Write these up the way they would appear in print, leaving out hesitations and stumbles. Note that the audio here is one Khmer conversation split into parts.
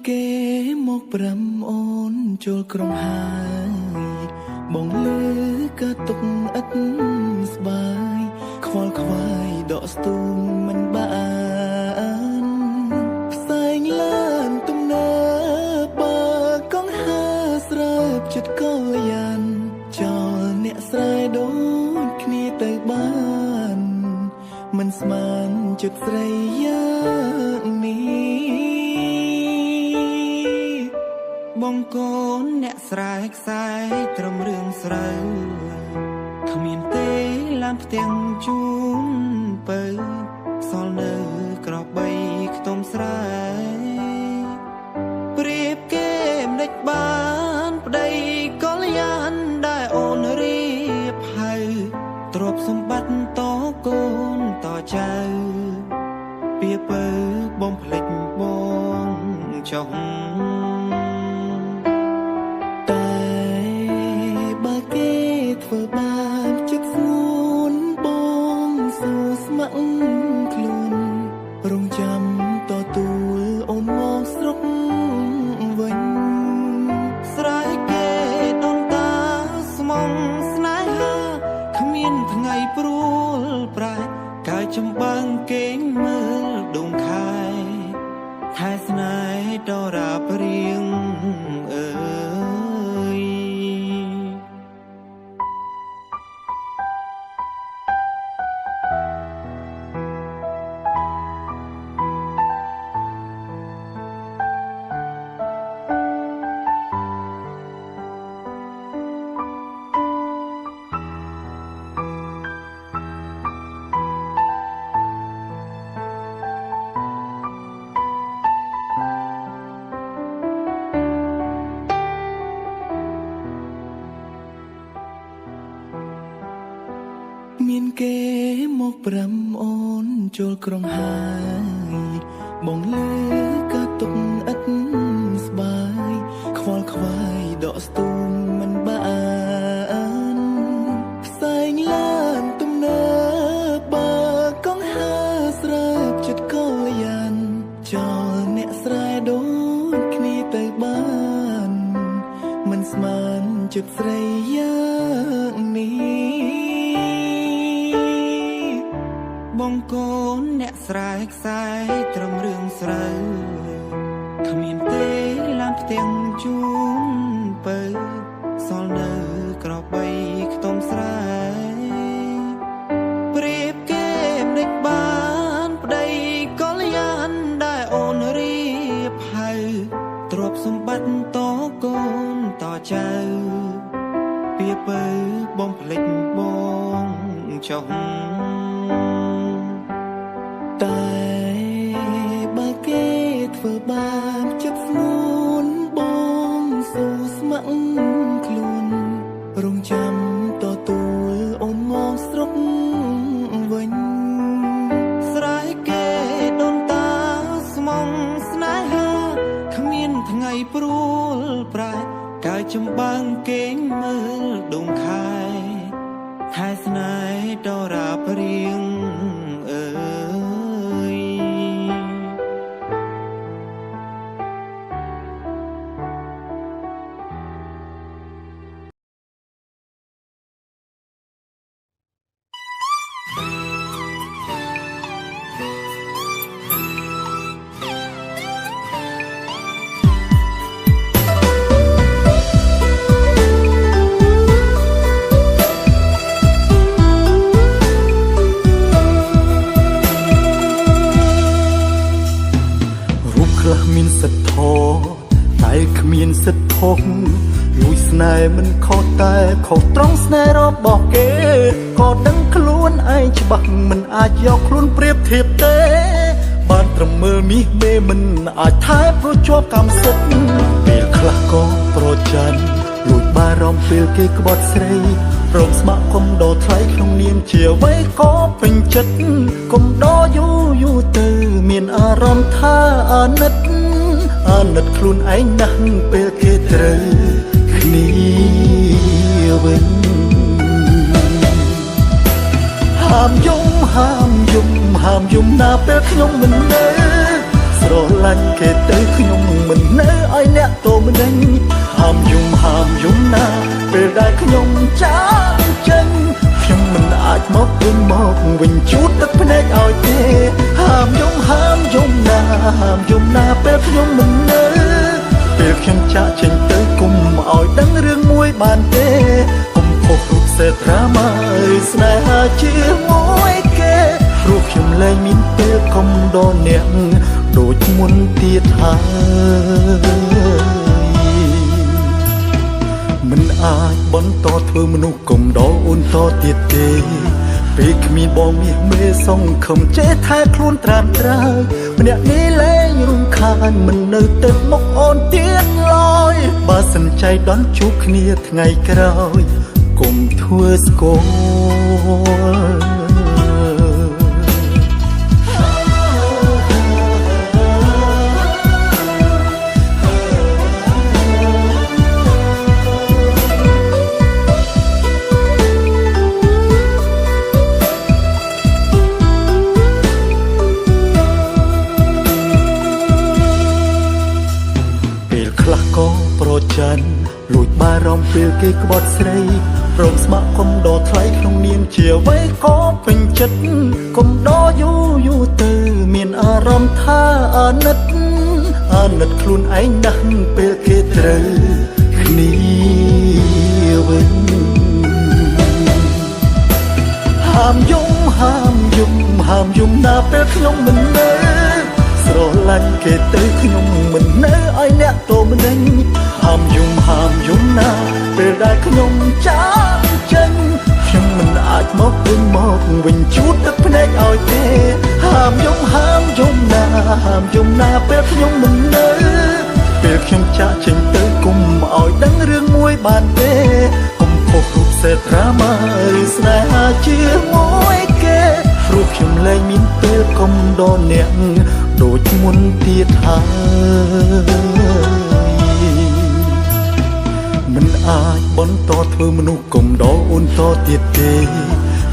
គេមកប្រាំអូនចូលក្រុងហើយបងលើក៏ទុកឥតស្បាយខ្វល់ខ្វាយដកស្ទូងមិនបានផ្សែងឡានទំនើបបើកង់ហើស្រើបចិត្តកលយានចោលអ្នកស្រែដូចគ្នាទៅបានមិនស្មានចិត្តស្រីយ៉ាងនេះបងកូនអ្នកស្រែខ្សែត្រឹមរឿងស្រូវគ្មានទេឡានផ្ទាំងជូនពៅសល់នៅក្របីខ្ទមស្រែព្រៀបគេមិនដេចបានប្តីកលយានដែលអូនរៀបហៅទ្រព្យសម្បត្តិតកូនតចៅពីពើបំភ្លេចបងចុះតែបើគេធ្វើបាបចិត្តស្ងួនបងសួរស្ម័គ្រខ្លួនរងចាំតទួលអូនមកស្រុកវិញស្រ័យគេដូនតាស្មងស្នេហាគ្មានថ្ងៃព្រួលប្រែកាយចំបាំងគេងមើលដងខែខែស្នេហ៍ដរាបរៀងអើយមានគេមកប្រាំអូនចូលក្រុងហើយបងលើក៏ទុកឥតស្បាយខ្វល់ខ្វាយដកស្ទូងមិនបានផ្សែងឡានទំនើបបើកង់ហើស្រើបចិត្តកលយានចោលអ្នកស្រែដូចគ្នាទៅបានមិនស្មានចិត្តស្រីយ៉ាងនេះបងកូនអ្នកស្រែខ្សែត្រឹមរឿងស្រូវគ្មានទេឡានផ្ទាំងជូនពៅសល់នៅក្របីខ្ទមស្រែព្រៀបគេមិនដេចបានប្តីកលយានដែលអូនរៀបហៅទ្រព្យសម្បត្តិតកូនតចៅពីពើបំភ្លេចបងចុះតែបើគេធ្វើបាបចិត្តស្ងួនបងសួរស្ម័គ្រខ្លួនរងចាំតទួលអូនមកស្រុកវិញស្រ័យគេដូនតាស្មងស្នេហាគ្មានថ្ងៃព្រួលប្រែកាយចំបាំងគេងមើលដងខែខែស្នេហ៍ដរាបរៀងអើយមានសិទ្ធិតែគ្មានសិទ្ធិភពលួចស្នេហ៍មិនខុសតែខុសត្រង់ស្នេហ៍របស់គេក៏ដឹងខ្លួនឯងច្បាស់មិនអាចយកខ្លួនប្រៀបធៀបទេបានត្រឹមមើលមាសមេមិនអាចថែព្រោះជាប់កម្មសិទ្ធិពេលខ្លះក៏ប្រច័ណ្ឌលួចបារម្ភពេលគេក្បត់ស្រីព្រមស្ម័គ្រគុំដោថ្លៃក្នុងនាមជាអ្វីក៏ពេញចិត្តគុំដោយូរទៅមានអារម្មណ៍ថាអាណិតខ្លួនឯងណាស់ពេលគេត្រូវគ្នាវិញ ហាមយំណាពេលខ្ញុំមិននៅ ស្រឡាញ់គេទៅខ្ញុំមិននៅឲ្យអ្នកតម្ដេញហាមយំណាពេលដែលខ្ញុំចាកចេញខ្ញុំមិនអាចមកវិញជូតទឹកភ្នែកឲ្យទេហាមយំណាពេលខ្ញុំមិននៅពេលខ្ញុំចាកចេញទៅគុំឲ្យដឹងរឿងមួយបានទេគុំផុសរូបសេត្រាម៉ាស្នេហាជាមួយគេព្រោះខ្ញុំលែងមានពេលកុំដល់អ្នកដូចមុនទៀតហើយមិនអាចបន្តធ្វើមនុស្សកុំដល់អូនតទៀតទេពេលគ្មានបងមាសមេសងខំចេះថែខ្លួនត្រាំត្រើយម្នាក់នេះលែងរំខានមិននៅទឹកមុខអូនទៀតឡើយបើសិនใจដន់ជួបគ្នាថ្ងៃក្រោយកុំធ្វើស្គាល់លួចបារម្ភពេលគេក្បត់ស្រីរងស្ម័គ្រគុំដថ្លៃក្នុងនាមជាអ្វីក៏ពេញចិត្តគុំដយូរទៅមានអារម្មណ៍ថាអាណិតខ្លួនឯងណាស់ពេលគេត្រូវគ្នាវិញហាមយំណាពេលខ្ញុំមិននៅស្រឡាញ់គេទៅខ្ញុំមិននៅឲ្យអ្នកតម្ដេញហាមយំណាពេលដែលខ្ញុំចាកចេញខ្ញុំមិនអាចមកវិញជូតទឹកភ្នែកឲ្យទេហាមយំណាពេលខ្ញុំមិននៅពេលខ្ញុំចាកចេញទៅគុំឲ្យដឹងរឿងមួយបានទេគុំផុសរូបសេត្រាម៉ាស្នេហាជាមួយគេព្រោះខ្ញុំលែងមានពេលកុំដល់អ្នកដូចមុនទៀតហើយមិនអាចបន្តធ្វើមនុស្សកុំដល់អូនតទៀតទេ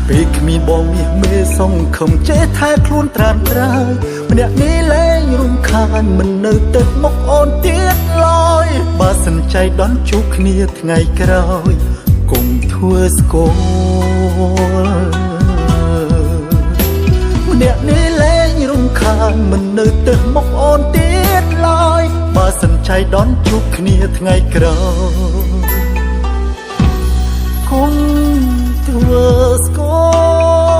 ពេលគ្មានបងមាសមេសងខំចេះថែខ្លួនត្រាំត្រើយម្នាក់នេះលែងរំខានមិននៅទឹកមុខអូនទៀតឡើយបើសិនใจដន់ជួបគ្នាថ្ងៃក្រោយកុំធ្វើស្គាល់ម្នាក់នេះលែងរំខានមិននៅទឹកមុខអូនទៀតឡើយបើសិនใจដន់ជួបគ្នាថ្ងៃក្រោយកុំធ្វើស្គាល់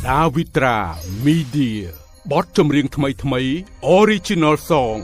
ដាវីត្រាមីឌាបទចម្រៀងថ្មី Original Song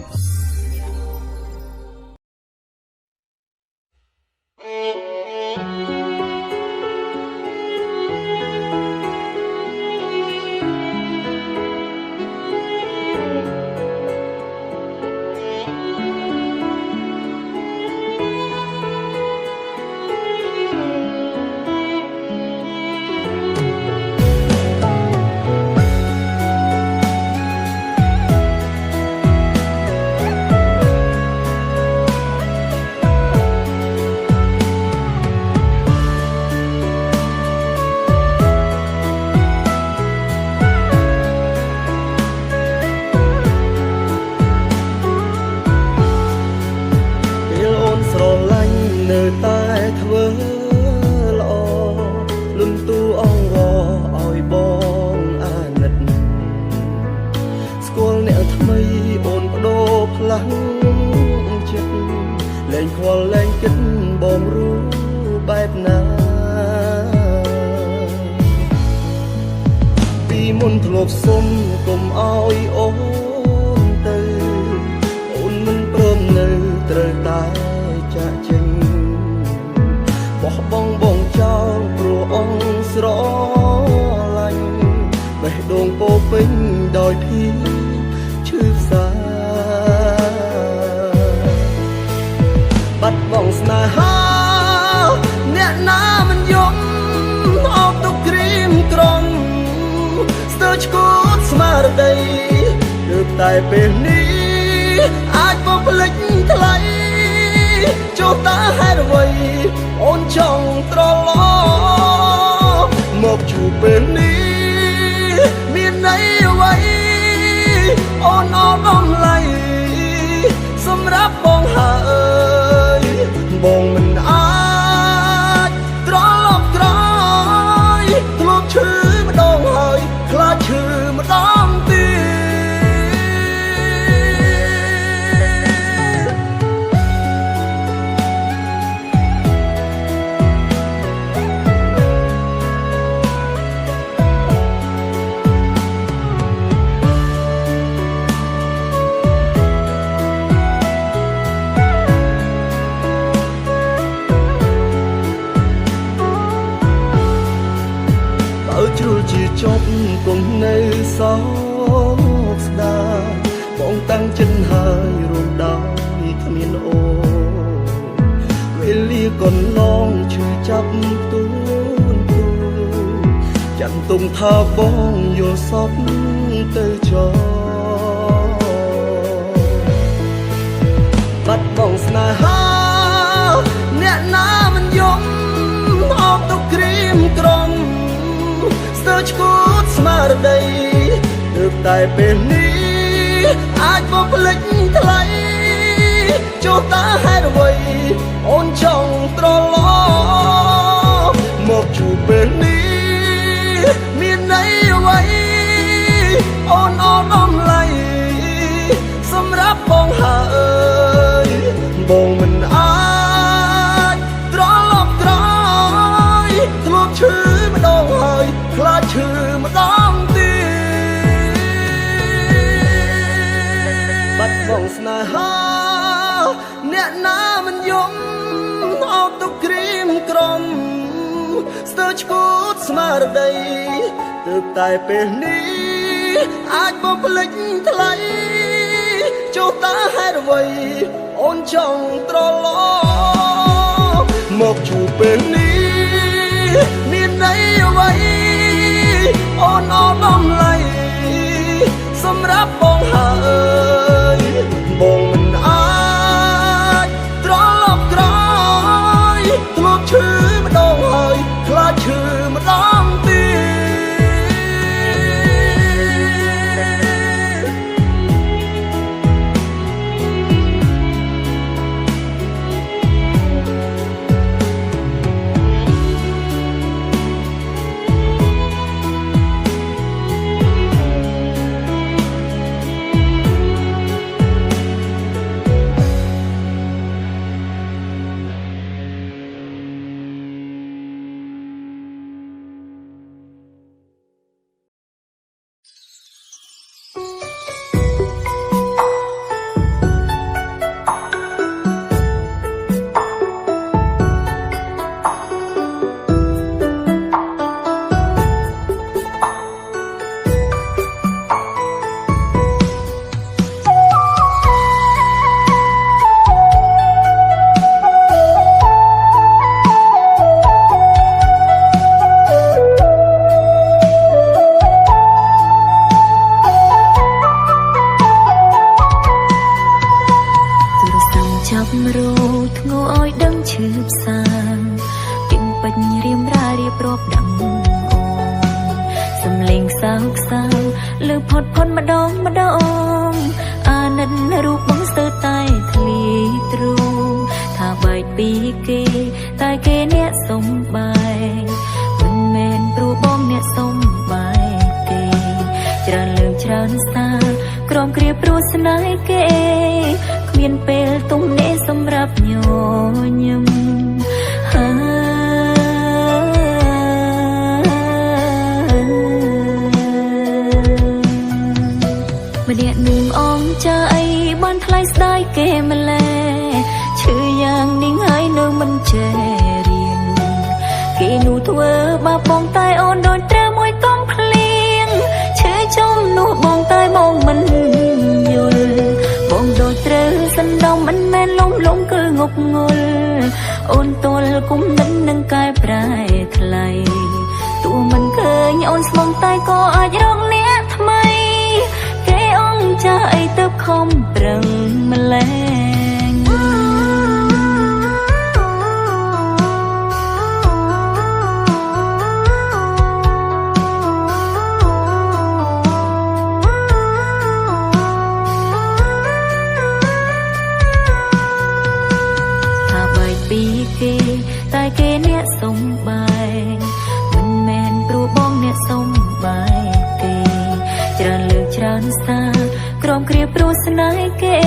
ដោយភាពឈឺផ្សា តែពេលនេះអាចបំភ្លេចថ្លៃចុះតើហេតុអ្វីអូនចង់ត្រឡប់មកជួបពេលនេះមានន័យអ្វីអូនអរដំឡៃសម្រាប់បងហើយបងមិនអាចត្រឡប់ក្រោយធ្លាប់ឈឺម្ដងហើយខ្លាចឈឺម្ដងទៀតជ្រុលជាចប់គង់នៅសោកស្ដាយបងតាំងចិត្តហើយរួមដោយគ្មានអូវេលាកន្លងឈឺចាប់ទូនចាត់ទុំថាបងយល់សពទៅចោបាត់បងស្នេហាអ្នកណាមិនយំអបទៅក្រៀមក្រំស្ទើរឈួតស្មារតីទើបតែពេលនេះអាចបំភ្លេចថ្លៃចុះតើហេតុអ្វីអូនចង់ត្រឡប់មកជួបពេលនេះមានន័យអ្វីអូនអរដំឡៃសម្រាប់បងហើយបងមិនអាចត្រឡប់ក្រោយធ្លាប់ឈឺម្ដងហើយខ្លាចឈឺម្ដងទៀតបាត់បងស្នេហាអ្នកណាមិនយំអោបទៅក្រៀមក្រំស្ទើរឈួតស្មារតីទើបតែពេលនេះអាចបំភ្លេចថ្លៃចុះតើហេតុអ្វីអូនចង់ត្រឡប់មកជួបពេលនេះមានន័យអ្វីអូនអរដំឡៃសម្រាប់បងហើយបងមិនអាចត្រឡប់ក្រោយធ្លាប់ឈឺម្ដងហើយខ្លាចឈឺម្ដងទៀតអូនទល់គុំនឹងនឹងកែប្រែថ្លៃទោះមិនឃើញអូនស្មងតែក៏អាចរកអ្នកថ្មីគេអងចាស់អី ខំប្រឹងម្លែងថាបែកពីគេតែគេអ្នកសុំបែកមិនមែនព្រោះបងអ្នកសុំបែកទេច្រើនលើកច្រើនសារក្រំគ្រាព្រោះស្នេហ៍គេ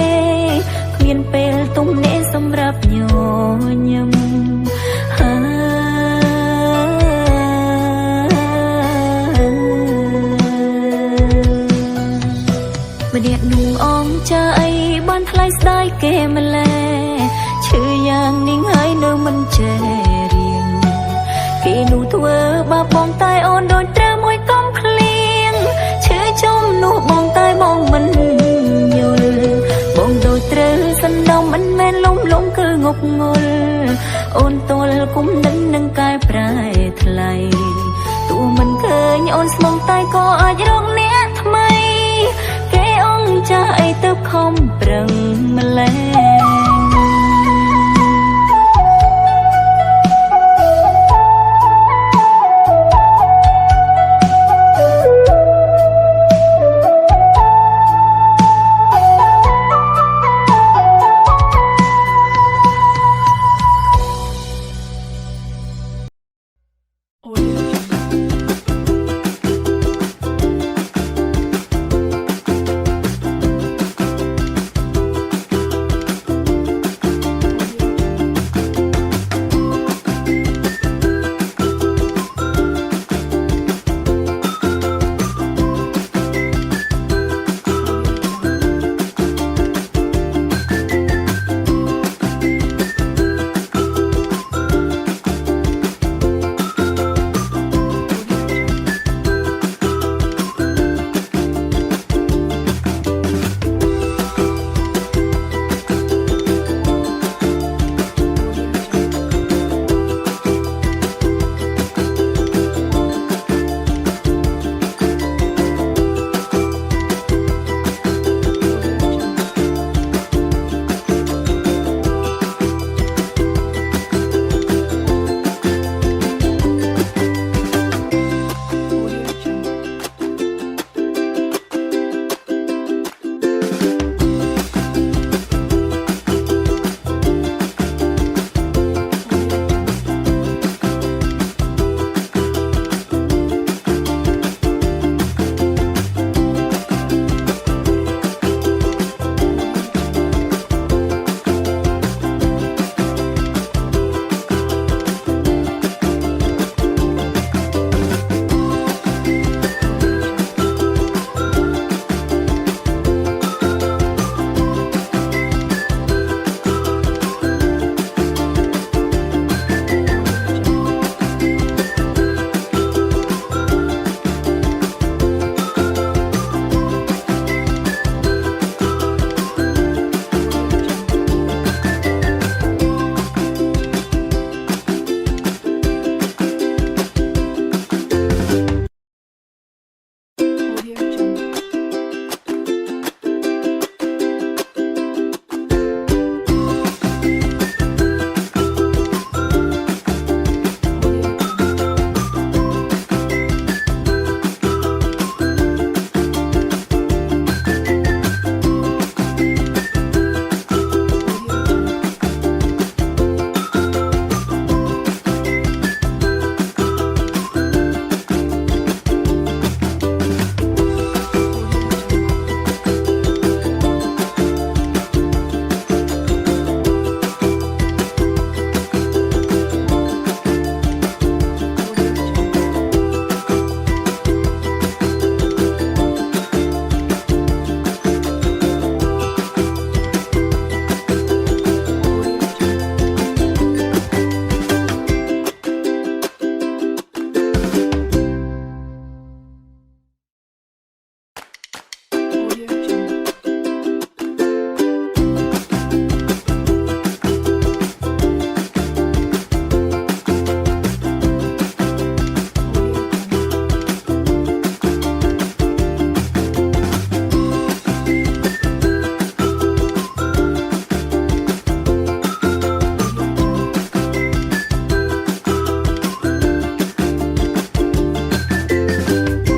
គ្មានពេលទំនេរសម្រាប់ញញឹមម្នាក់នោះអងចាអីបានថ្លៃស្ដាយគេម្ល៉េះឈឺយ៉ាងនេះហើយនៅមិនចេះរៀងគេនោះធ្វើបាបបងតែអូនដូចត្រូវមួយកំភ្លៀងឈឺចំនោះបងតែបងមិនយល់បងដូចត្រូវសណ្ដំមិនមែនលំគឺងប់ងល់អូនទល់គុំនឹងកែប្រែថ្លៃទោះមិនឃើញអូនស្មងតែក៏អាចរកអ្នកថ្មីគេអងចាស់អីទៅខំប្រឹងម្ល៉េះ